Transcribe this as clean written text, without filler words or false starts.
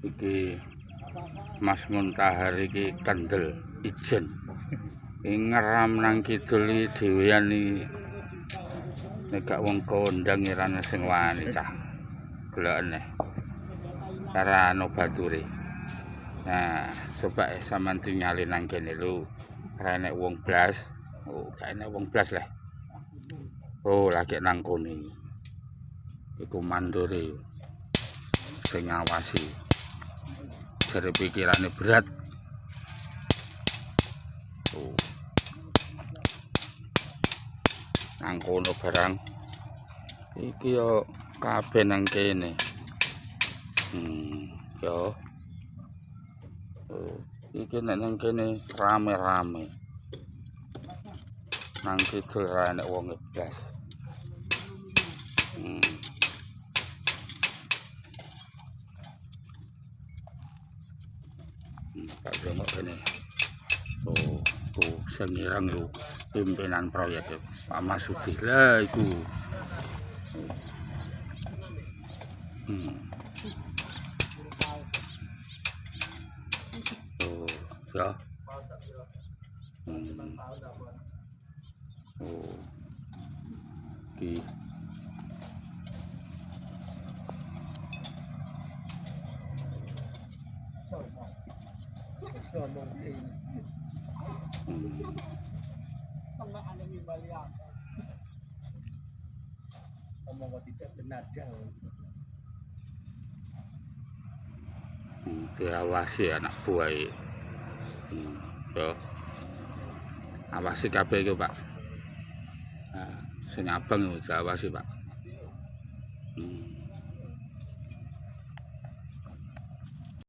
Iki Mas Muntahar iki kendel ijen. Ngeram nang kidul iki dhewean iki. Nek gak wong kondang irane sing wani cah. Golekane. Cara ano bature. Nah, coba sampean tinggali nang kene lho. Ora enek wong blas. Oh, gak enek wong blas lah. Oh, lagi nang kene. Iku mandore sing ngawasi. Jare pikirane berat. Oh. Nang kono barang. Iki yo kabeh nang kene. Yo. Iki nek nang kene rame-rame. Nang kidul ra enek wong blas. Pak Jono kene. Oh, tuh sing ngirang yo pimpinan proyek Pak Masudi lah iku. Oh, ya. Oh. Ki. Diawasi anak buah yo. Awasi kabeh iku, Pak. Nah, sing abang yo diawasi, Pak.